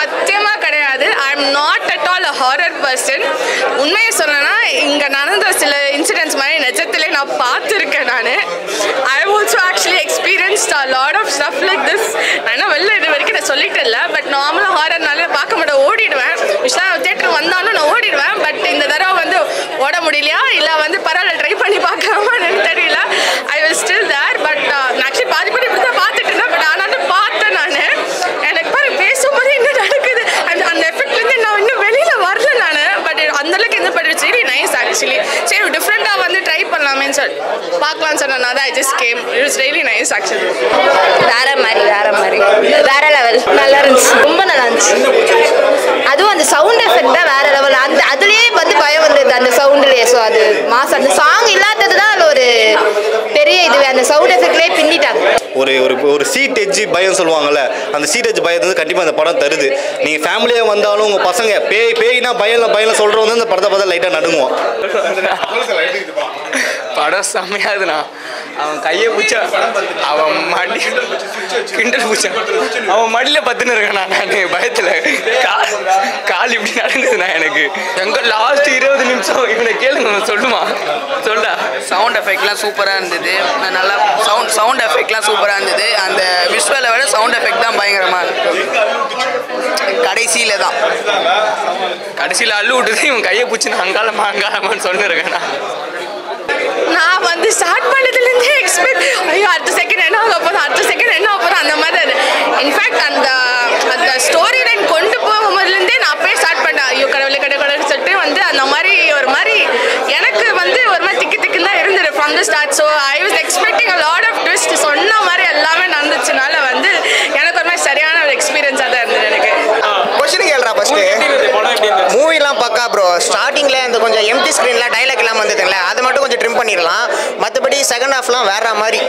சத்தியமாக கிடையாது. I am not at all a horror person. உண்மையை சொல்லணும்னா இங்கே நடந்த சில இன்சிடென்ட்ஸ் மாதிரி நிஜத்திலே நான் பார்த்துருக்கேன். நான் I also actually experienced a lot of stuff like this. ஆனால் வெளில இது வரைக்கும் நான் சொல்லிட்டு இல்லை. பட் நார்மலாக ஹாரர்னால பார்க்க மாட்டேன், ஓடிடுவேன். விஷயம் தியேட்டர் வந்தாலும் நான் ஓடிடுவேன். பட் இந்த தடவை வந்து ஓட முடியலையா இல்லை வந்து பரவாயில்ல ட்ரை பண்ணி பார்க்கலாமான்னு தெரியல. I was still there. But actually பாதி இப்படி தான் பார்த்துட்டு இருந்தேன். பட் ஆனாலும் பார்த்தேன் நான். எனக்கு பாருங்க பேசும்போது என்ன நடக்குது அந்த எஃபெக்ட்லேருந்து நான் இன்னும் வெளியில் வரல நான். பட் அந்தளவுக்கு இந்த but it's very nice actually. சரி டிஃப்ரெண்ட்டாக வந்து ட்ரை பண்ணலாமேன்னு சொல்லி பார்க்கலான்னு சொன்னேன். I just game. It is really nice actually. வேற மாதிரி வேற லெவல். நல்லா இருந்துச்சு, ரொம்ப நல்லா இருந்துச்சு. அதுவும் அந்த சவுண்ட் எஃபெக்ட் தான் வேற லெவல். அந்த அதுலேயே வந்து பயம் வந்தது அந்த சவுண்ட்லேயே. ஸோ அது மாஸ். அந்த சாங் இல்லாதது தான் அது ஒரு பெரிய இதுவே. அந்த சவுண்ட் எஃபெக்ட்லேயே பின்னிட்டாங்க. ஒரு ஒரு ஒரு சீட் எஜ்ஜி பயம் சொல்லுவாங்கல்ல, அந்த சீட் எஜ்ஜி பயத்தை வந்து கண்டிப்பாக அந்த படம் தருது. நீங்கள் ஃபேமிலியாக வந்தாலும் உங்கள் பசங்க பேய்னா பயம் சொல்கிறவங்க வந்து இந்த படத்தை பார்த்தா லைட்டாக நடுங்குவோம். படம் செம்மையாதுண்ணா. அவன் கையை பிடிச்சா அவன் மடி கிண்டல் பிடிச்சா அவன் மடியில் பத்துன்னு இருக்கான். நான் பயத்தில் கால் இப்படி நடந்ததுண்ணா. எனக்கு எங்க லாஸ்ட் 20 நிமிஷம் இவனை கேளுங்க சொல்லுமா சொல்ல. சவுண்ட் எஃபெக்ட்லாம் சூப்பராக இருந்தது. நல்லா சவுண்ட் எஃபெக்ட்லாம் சூப்பராக இருந்தது. அந்த விஷுவலை விட சவுண்ட் எஃபெக்ட் தான் பயங்கரமாக இருக்கும். கடைசியில் அள்ளு விட்டுது. இவன் கையை பிடிச்சி நான் அங்காளமான்னு சொல்லிருக்கேன். நான் வந்து ஸ்டார்ட் பண்ணதுலேருந்தே எக்ஸ்பெக்ட் ஐயோ அடுத்த செகண்ட் என்ன ஆக போதும் அந்த மாதிரி. இன்ஃபேக்ட் அந்த ஸ்டோரி லைன் கொண்டு போகும்போதுலேருந்தே நான் அப்பயே ஸ்டார்ட் பண்ணேன். ஐயோ கடவுளே சொல்லிட்டு வந்து அந்த மாதிரி ஒரு மாதிரி எனக்கு வந்து ஒரு மாதிரி திக்குன்னு தான் இருந்தது from the start. So I was expecting a lot of twist. சொன்ன மாதிரி எல்லாமே நடந்துச்சுனால வந்து எனக்கு ஒரு மாதிரி சரியான ஒரு எக்ஸ்பீரியன்ஸாக தான் இருந்தது எனக்கு. கொஸ்டின் கேள்றா ஃபர்ஸ்ட். மூவிலாம் பக்கா ப்ரோ. ஸ்டார்டிங்கில் இந்த கொஞ்சம் எம்டி ஸ்க்ரீனில் டைலாக் எல்லாம் வந்ததுங்களே, அதை மட்டும் கொஞ்சம் ட்ரிம் பண்ணிடலாம். மற்றபடி செகண்ட் ஹாஃப்லாம் வேற மாதிரி.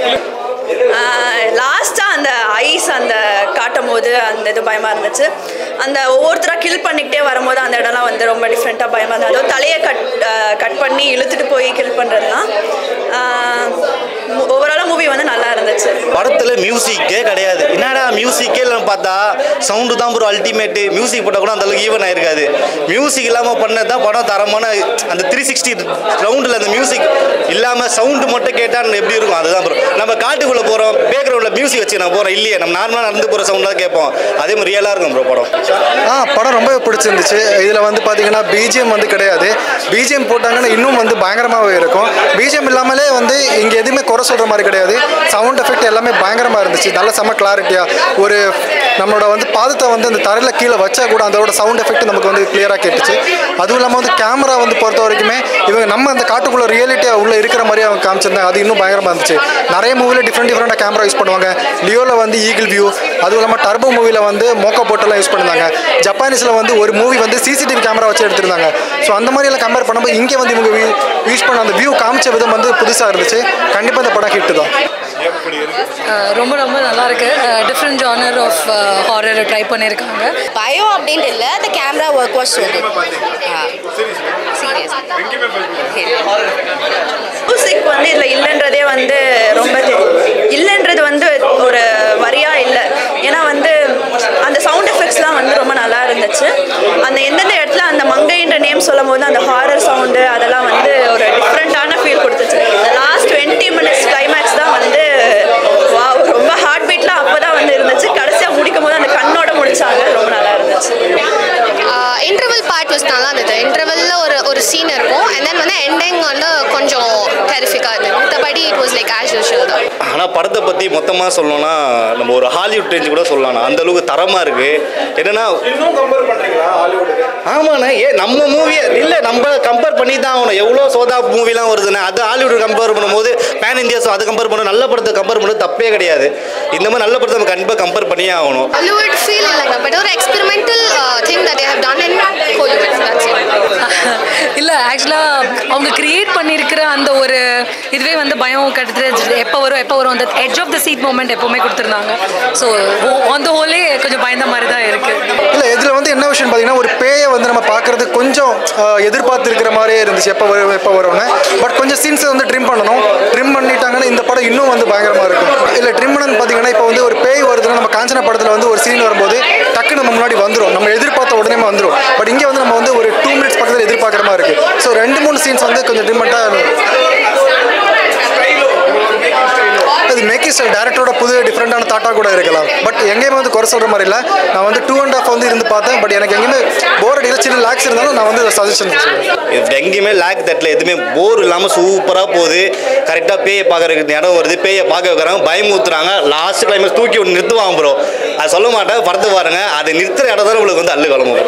லாஸ்ட்டாக அந்த ஐஸ் அந்த காட்டும் போது அந்த இது பயமாக இருந்துச்சு. அந்த ஒவ்வொருத்தராக கில் பண்ணிக்கிட்டே வரும்போது அந்த இடம்லாம் வந்து ரொம்ப டிஃப்ரெண்ட்டாக பயமாக இருந்தது. அதுவும் தலையை கட் பண்ணி இழுத்துட்டு போய் கில் பண்ணுறதுலாம் ஓவராலாக மூவி வந்து நல்லா இருந்துச்சு. படத்தில் மியூசிக்கே கிடையாது. என்னடா மியூசிக்கே இல்லைன்னு பார்த்தா சவுண்டு தான் ஒரு அல்டிமேட்டு. மியூசிக் போட்டால் கூட அந்தளவுக்கு ஈவன் ஆயிருக்காது. மியூசிக் இல்லாமல் பண்ணது தான் படம் தரமான. அந்த 360 ரவுண்டில் அந்த மியூசிக் இல்லாமல் சவுண்டு மட்டும் கேட்டால் எப்படி இருக்கும் அதுதான் ப்ரோ. நம்ம காட்டுக்குள்ளே போகிறோம், பேக்ரவுண்டில் மியூசிக் வச்சு நான் போகிறோம் இல்லையே, நம்ம நார்மலாக நடந்து போகிற சவுண்ட் தான் கேட்போம். அதே மாதிரி ரியலாக இருக்கும் ப்ரோ படம். படம் ரொம்ப பிடிச்சிருந்துச்சு. இதில் வந்து பார்த்தீங்கன்னா பிஜிஎம் வந்து கிடையாது. பிஜிஎம் போட்டாங்கன்னா இன்னும் வந்து பயங்கரமாகவே இருக்கும். பிஜிஎம் இல்லாமலே வந்து இங்கே எதுவுமே குறை சொல்கிற மாதிரி கிடையாது. சவுண்ட் எஃபெக்ட் எல்லாமே பயங்கரமாக இருந்துச்சு. நல்ல செம்ம கிளாரிட்டியாக ஒரு நம்மளோட வந்து பாதத்தை வந்து அந்த தரையில் கீழே வச்சா கூட அதோட சவுண்ட் எஃபெக்ட் நமக்கு வந்து கிளியராக கேட்டுச்சு. அதுவும் இல்லாமல் வந்து கேமரா வந்து பொறுத்த வரைக்குமே இவங்க நம்ம அந்த காட்டுக்குள்ளே ரியாலிட்டியாக உள்ளே இருக்கிற மாதிரி அவங்க காமிச்சிருந்தாங்க. அது இன்னும் பயங்கரமாக இருந்துச்சு. நிறைய மூவியில் டிஃப்ரெண்டாக கேமரா யூஸ் பண்ணுவாங்க. லியோவில் வந்து ஈகிள் வியூ, அதுவும் இல்லாமல் டர்போ மூவியில் வந்து மோக்கோ போட்டெல்லாம் யூஸ் பண்ணிருந்தாங்க. ஜப்பானீஸில் வந்து ஒரு மூவி வந்து சிசிடிவி கேமரா வச்சு எடுத்திருந்தாங்க. ஸோ அந்த மாதிரியெல்லாம் கம்பேர் பண்ணும்போது இங்கே வந்து இவங்க யூஸ் பண்ண அந்த வியூ காமிச்ச விதம் வந்து புதுசாக இருந்துச்சு. கண்டிப்பாக இந்த படம் ஹிட்டு தான். ரொம்ப நல்லா இருக்கு. Different genre of horror try பண்ணியிருக்காங்க. பயம் அப்படின்ட்டு இல்லை, அந்த camera work was so good. Music வந்து இதில் இல்லைன்றதே வந்து ரொம்ப இல்லைன்றது வந்து ஒரு வரியாக இல்லை. ஏன்னா வந்து அந்த சவுண்ட் எஃபெக்ட்ஸ்லாம் வந்து ரொம்ப நல்லா இருந்துச்சு. அந்த எந்தெந்த இடத்துல அந்த மங்கைன்ற நேம் சொல்லும் போது அந்த ஹாரர் சவுண்டு அதெல்லாம் வந்து ஒரு டிஃப்ரெண்ட்டான ஃபீல் கொடுத்துச்சு. லாஸ்ட் 20 மினிட்ஸ் கிளைமேக்ஸ் தான் வந்து ரொம்ப ஹார்ட் பீட்லாம் அப்போ தான் வந்து இருந்துச்சு. கடைசியாக முடிக்கும் போது அந்த கண்ணோட முடிச்சாங்க. ரொம்ப நல்லா இருந்துச்சு. இன்டர்வல் பார்ட் வாஸ் நல்லா இருந்தது. இன்டர்வலில் ஒரு சீன் இருக்கும். அண்ட் தென் வந்து எண்டிங் வந்து கொஞ்சம் டெரிஃபிக்காக இருந்தது. மற்றபடி it was like as usual தான். ஆனால் படத்தை பற்றி மொத்தமாக சொல்லணும்னா நம்ம ஒரு ஹாலிவுட் ரேஞ்சு கூட சொல்லலாம். அந்த அளவுக்கு தரமாக இருக்குது. என்னன்னா ஆமாண்ணா நம்ம மூவியை இல்லை நம்ம கம்பேர் பண்ணி தான் ஆகணும். எவ்வளோ சோதா மூவிலாம் வருதுண்ணா, அது ஹாலிவுட் கம்பேர் பண்ணும்போது பேன் இந்தியாஸ் அதை கம்பேர் பண்ண நல்ல படத்தை கம்பேர் பண்ணுறது தப்பே கிடையாது. இந்த மாதிரி நல்ல படத்தை நம்ம கண்டிப்பாக கம்பேர் பண்ணியே ஆகணும். ஹாலிவுட் ஃபீல் இல்லைங்க, பட் ஒரு experimental thing that they have done in Hollywood. That's it. இல்லை ஆக்சுவலாக அவங்க கிரியேட் பண்ணியிருக்கிற அந்த ஒரு இதுவே வந்து பயம் கட்டுறது எப்போ வரும் அந்த edge of the seat moment எப்போவுமே கொடுத்துருந்தாங்க. ஸோ ஆன் த ஹோலே கொஞ்சம் பயந்த மாதிரி தான் இருக்குது. இல்லை இதில் வந்து என்ன விஷயம் பார்த்தீங்கன்னா ஒரு பேயை வந்து நம்ம பார்க்குறது கொஞ்சம் எதிர்பார்த்துருக்கிற மாதிரியே இருந்துச்சு. எப்போ வரும்னு. பட் கொஞ்சம் சீன்ஸை வந்து ட்ரிம் பண்ணிட்டாங்கன்னா இந்த படம் இன்னும் வந்து பயங்கரமாக இருக்கும். இல்லை ட்ரிம் பண்ணு பார்த்தீங்கன்னா இப்போ வந்து ஒரு பேய் வருதுன்னா நம்ம காஞ்சனா படத்தில் வந்து ஒரு சீன் வரும்போது டக்குன்னு நம்ம முன்னாடி வந்துடும், நம்ம எதிர்பார்த்த உடனே வந்துடும். பட் இங்கே வந்து நம்ம வந்து ஒரு 2 மினிட்ஸ் பக்கத்தில் எதிர்பார்க்குற மாதிரி இருக்குது. ஸோ 2-3 சீன்ஸ் வந்து கொஞ்சம் டிஃப்ரெண்ட்டாக அது மேக்கிங் ஸ்டைல் டேரக்டரோட புது டிஃப்ரெண்டான தாட்டாக கூட இருக்கலாம். பட் எங்கேயுமே வந்து குறை சொல்கிற மாதிரி இல்லை. நான் வந்து 2.5 வந்து இருந்து பார்த்தேன். பட் எனக்கு எங்கேயுமே போர் அடிக்கல. சின்ன லேக்ஸ் இருந்தாலும் நான் வந்து சஜஷன் எங்கேயுமே லேக் தட்டில் எதுவுமே போர் இல்லாமல் சூப்பராக போகுது. கரெக்டாக பேயை பார்க்குறதுக்கு இடம் வருது, பேயை பார்க்க வைக்கிறாங்க, பயமுத்துறாங்க, லாஸ்ட் கிளைமேக்ஸ் தூக்கி ஒன்று நிறுத்துவாங்க ப்ரோ. அது சொல்ல மாட்டேன், படத்தை பாருங்க, அது நிறுத்துற இடம் தான் உங்களுக்கு வந்து அல்லு கிளம்பும்.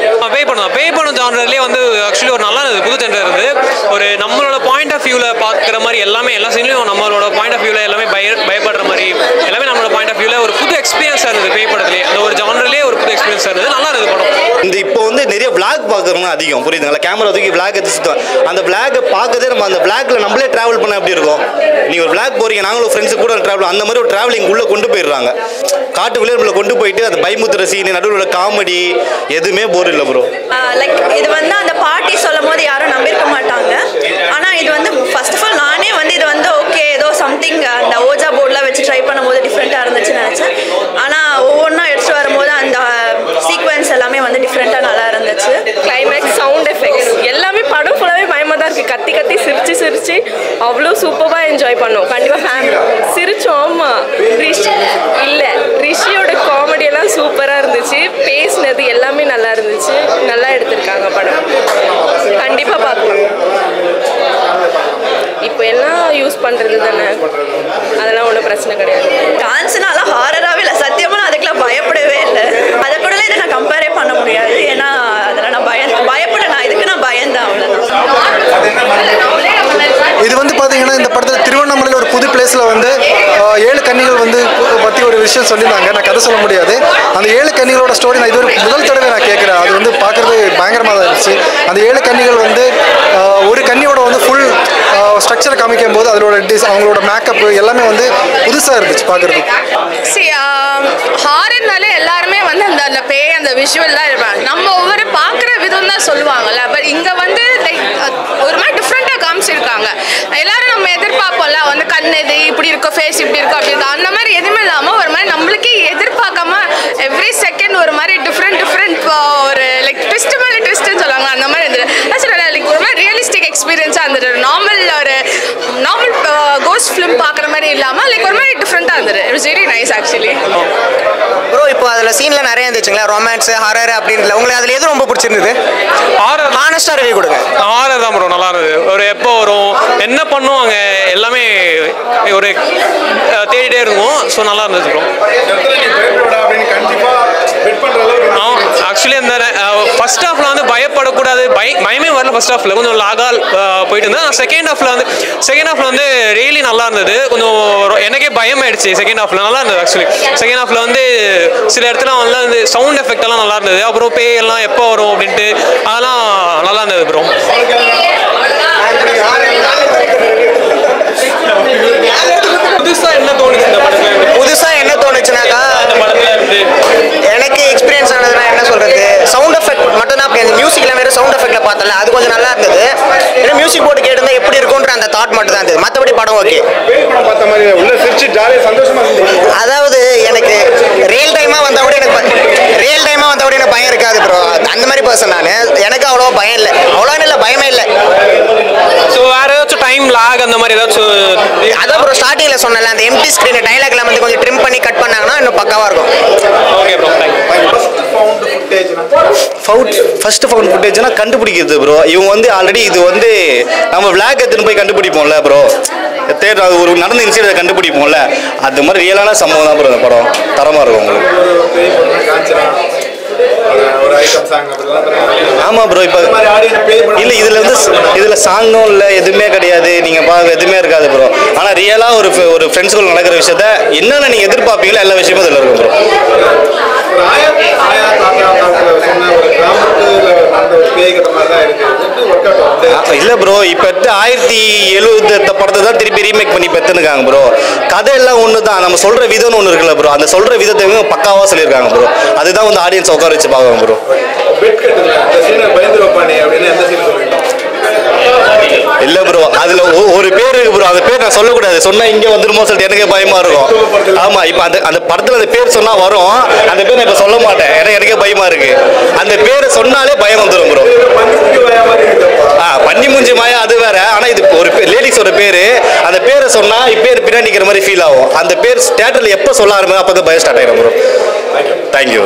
பே பண்ணும் ஜானர்லேயே வந்து ஆக்சுவலி ஒரு நல்லா இருந்தது, புது ஜென்டர் இருந்து. ஒரு நம்மளோட பாயிண்ட் ஆஃப் வியூவில் பார்க்குற மாதிரி எல்லாமே, எல்லா சீன்லையும் நம்மளோட பாயிண்ட் ஆஃப் வியூவில் எல்லாமே பயப்படுற மாதிரி எல்லாமே நம்மளோட பாயிண்ட் ஆஃப் வியூவில் ஒரு புது எக்ஸ்பீரியன்ஸாக இருந்தது. பே படத்துலேயே அந்த ஒரு ஜானர்லேயே ஒரு புது எக்ஸ்பீரியன்ஸாக இருந்தது, நல்லா இருந்தது படம். இந்த இப்போ வந்து நிறைய விளாக் பார்க்குறவங்க அதிகம், புரியுதுங்களா? கேமரா தூக்கி விளாக் எடுத்து சுற்றுவோம். அந்த விளாகை பார்க்கறதே நம்ம அந்த விளாக்ல நம்மளே ட்ராவல் பண்ண எப்படி இருக்கும்? நீங்கள் ஒரு விளாக் போகிறீங்க, நாங்களும் ஃப்ரெண்ட்ஸு கூட ட்ராவல், அந்த மாதிரி ஒரு ட்ராவலிங் உள்ளே கொண்டு போயிடுறாங்க. காட்டுக்குள்ளே நம்மளை கொண்டு போயிட்டு அந்த பயமுத்துற சீன், நடுவில் காமெடி, எதுவுமே போர் இல்லை ப்ரோ. லைக் இது வந்து அந்த பாட்டி சொல்லும் போது யாரும் நம்பியிருக்க மாட்டாங்க. ஆனால் இது வந்து ஃபர்ஸ்ட் ஆஃப் ஆல் நானே வந்து இது வந்து ஓகே ஏதோ சம்திங் அந்த ஓஜா போர்டில் வச்சு ட்ரை பண்ணும்போது டிஃப்ரெண்ட்டாக இருந்துச்சுன்னு நினச்சேன். ஆனால் ஒவ்வொன்றா எடுத்துகிட்டு வரும்போது அந்த சீக்வன்ஸ் எல்லாமே வந்து டிஃப்ரெண்ட்டாக நல்லா இருந்துச்சு. கிளைமேக்ஸ், சவுண்ட் எஃபெக்ட்ஸ் எல்லாமே படம் ஃபுல்லாகவே பயமாக தான் இருக்குது. கத்தி கத்தி சிரிச்சு அவ்வளோ சூப்பராக என்ஜாய் பண்ணோம். கண்டிப்பாக ஃபேமிலி சிரிச்சோம். ஆமாம், ரிஷியோட காமெடியெல்லாம் சூப்பராக இருந்துச்சு. பேசினது எல்லாமே நல்லா இருந்துச்சு. நல்லா எடுத்திருக்காங்க படம். கண்டிப்பாக பார்க்கலாம். இப்போ எல்லாம் யூஸ் பண்ணுறது தானே, அதெல்லாம் ஒன்றும் பிரச்சனை கிடையாது. டான்ஸ்னாலாம் ஹாரராகவே இல்லை, சத்தியமாக நான் அதுக்கெல்லாம் பயப்படவே இல்லை. அதை கூடலாம் இதை நான் கம்பேரே பண்ண முடியாது. ஏன்னா அதெல்லாம் நான் இதுக்கு நான் பயந்தேன், அவ்வளோதான். இது வந்து பார்த்தீங்கன்னா இந்த படத்தில் திருவண்ணாமலையில் ஒரு புது பிளேஸில் வந்து 7 கன்னிகள் வந்து பற்றி ஒரு விஷயம் சொல்லியிருந்தாங்க. நான் கதை சொல்ல முடியாது. அந்த 7 கன்னிகளோட ஸ்டோரி நான் இது ஒரு முதல் தடவை நான் கேட்குறேன். அது வந்து பார்க்குறது பயங்கரமாக தான் இருந்துச்சு. அந்த 7 கன்னிகள் வந்து ஒரு கன்னியோட வந்து ஃபுல் ஸ்ட்ரக்சரை காமிக்கும் போது அதோட அவங்களோட மேக்கப் எல்லாமே வந்து புதுசாக இருந்துச்சு பார்க்குறதுக்கு. ஹாரர்னாலே எல்லாருமே வந்து அந்த பேய் அந்த விஷுவல் தான் இருப்பாங்க. நம்ம ஒவ்வொரு பார்க்குற விதம் தான் சொல்லுவாங்கல்ல. பட் இங்கே வந்து லைக் ஒரு மாதிரி டிஃப்ரெண்ட்டாக காமிச்சிருக்காங்க. எல்லாரும் நம்ம எதிர்பார்ப்போம்ல, வந்து கண் இது இப்படி இருக்கும், ஃபேஸ் இப்படி இருக்கும், அப்படி இருக்கும். அந்த மாதிரி எதுவுமே இல்லாமல் ஒரு மாதிரி நம்மளுக்கே எதிர்பார்க்காம எவ்ரி செகண்ட் ஒரு மாதிரி டிஃப்ரெண்ட் ஒரு லைக் ட்விஸ்ட் மேலே ட்விஸ்ட்னு சொல்லுவாங்க. அந்த மாதிரி இருந்தது. லைக் ஒரு மாதிரி ரியலிஸ்டிக் எக்ஸ்பீரியன்ஸாக இருந்தது. நார்மல் கோஸ்ட் ஃபிலிம் பார்க்குற மாதிரி இல்லாமல் லைக் ஒரு மாதிரி டிஃப்ரெண்ட்டாக இருந்தது. It was very nice actually. Bro இப்போ அதில் சீனில் நிறைய இருந்துச்சுங்களா, ரொமான்ஸ், ஹாரர் அப்படின்னு. உங்களுக்கு அதில் எது ரொம்ப பிடிச்சிருந்தது? ஹாரர். ஹானஸ்டாக ரிவ்யூ கொடுங்க. ஹாரர் தான் ப்ரோ, நல்லா இருந்தது. ஒரு எப்போ வரும், என்ன பண்ணுவாங்க, எல்லாமே ஒரு தேடிட்டே இருக்கும். ஸோ நல்லா இருந்துச்சு ப்ரோ. ஆக்சுவலி அந்த ஃபர்ஸ்ட் ஹாஃப்ல வந்து பயப்படக்கூடாது, பயமே வரல. ஃபர்ஸ்ட் ஹாஃப்ல கொஞ்சம் லாகால் போயிட்டு இருந்தேன். செகண்ட் ஹாஃப்ல வந்து ரியலி நல்லா இருந்தது. கொஞ்சம் எனக்கே பயம் ஆயிடுச்சு. செகண்ட் ஹாஃப்ல நல்லா இருந்தது. ஆக்சுவலி செகண்ட் ஹாஃப்ல வந்து சில இடத்துல வந்து சவுண்ட் எஃபெக்ட் எல்லாம் நல்லா இருந்தது. அப்புறம் பேய் எல்லாம் எப்போ வரும் அப்படின்ட்டு அதெல்லாம் நல்லா இருந்தது ப்ரோ. புதுசா என்ன தோணுச்சு இந்த படத்துல? புதுசா என்ன தோணுச்சுனாக்கா, எனக்கு எக்ஸ்பீரியன்ஸ் ஆனதுன்னா என்ன சொல்றது, சவுண்ட் எஃபெக்ட் மட்டும் தான். அந்த மியூசிக்ல வேற சவுண்ட் எஃபெக்ட்ல பார்த்தல, அது கொஞ்சம் நல்லா இருந்தது. ஏன்னா மியூசிக் போட்டு கேட்டிருந்தா எப்படி இருக்கும்ன்ற அந்த தாட் மட்டும் தான் இருந்தது. மற்றபடி படம் ஓகே. அதாவது எனக்கு ரியல் டைமா வந்தா கூட எனக்கு பயம் இருக்காது ப்ரோ. அந்த மாதிரி பர்சன் நான். எனக்கு அவ்வளோ பயம் இல்லை, பயமே இல்லை. ஸோ வேற ஏதாச்சும் டைம் லாக் அந்த மாதிரி ஏதாச்சும்? அதான் ப்ரோ ஸ்டார்டிங்ல சொன்னல, அந்த எம்டி ஸ்கிரீன் டைலாக் எல்லாம் வந்து கொஞ்சம் ட்ரிம் பண்ணி கட் பண்ணாங்கன்னா இன்னும் பக்காவா இருக்கும். ஓகே ப்ரோ, ஃபர்ஸ்ட் ஃபவுண்ட் ஃபுட்டேஜ்னா கண்டுபிடிக்கிறது ப்ரோ. இவங்க வந்து ஆல்ரெடி இது வந்து நம்ம விளாக் எடுத்துன்னு போய் கண்டுபிடிப்போம்ல ப்ரோ, தேர்ட் ஒரு நடந்த இன்சிடென்ட் கண்டுபிடிப்போம்ல, அது மாதிரி ரியலான சம்பவம் தான் ப்ரோ. இந்த படம் தரமாக இருக்கும் உங்களுக்கு. ஆமாம் ப்ரோ. இப்போ இல்லை, இதில் சாங்கும் இல்லை, எதுவுமே கிடையாது. நீங்கள் எதுவுமே இருக்காது ப்ரோ. ஆனால் ரியலாக ஒரு ஃப்ரெண்ட்ஸ்குள்ள நடக்கிற விஷயத்த என்னென்ன நீங்கள் எதிர்பார்ப்பீங்களோ எல்லா விஷயமும் இதில் இருக்கும் ப்ரோ. இல்லை ப்ரோ, இப்போ 1070 படத்தை தான் திருப்பி ரீமேக் பண்ணி பெற்றுனுக்காங்க ப்ரோ. கதையெல்லாம் ஒன்று தான், நம்ம சொல்கிற விதம்னு ஒன்று இருக்குல்ல ப்ரோ, அந்த சொல்கிற விதத்தை பக்காவாக சொல்லியிருக்காங்க ப்ரோ. அதுதான் வந்து ஆடியன்ஸ் உட்கார வச்சு பார்க்கணும் ப்ரோ. இல்லை ப்ரோ, அதில் ஒரு பேர் இருக்கு ப்ரோ. அந்த பேர் நான் சொல்லக்கூடாது, சொன்னால் இங்கே வந்துருமோ சொல்லிட்டு எனக்கே பயமாக இருக்கும். ஆமாம், இப்போ அந்த படத்தில் அந்த பேர் சொன்னால் வரும். அந்த பேர் நான் இப்போ சொல்ல மாட்டேன், எனக்கே பயமாக இருக்குது. அந்த பேரை சொன்னாலே பயம் வந்துடும் ப்ரோ. பன்னி மூஞ்சி மாயா அது வேற. ஆனால் இது ஒரு லேடிஸோட பேர், அந்த பேரை சொன்னால் இப்பேர் பின்னாடி நிற்கிற மாதிரி ஃபீல் ஆகும். அந்த பேர் தேட்டரில் எப்போ சொல்ல ஆரம்பிக்கும் அப்போ தான் பயம் ஸ்டார்ட் ஆகிடும் ப்ரோ. தேங்க்யூ.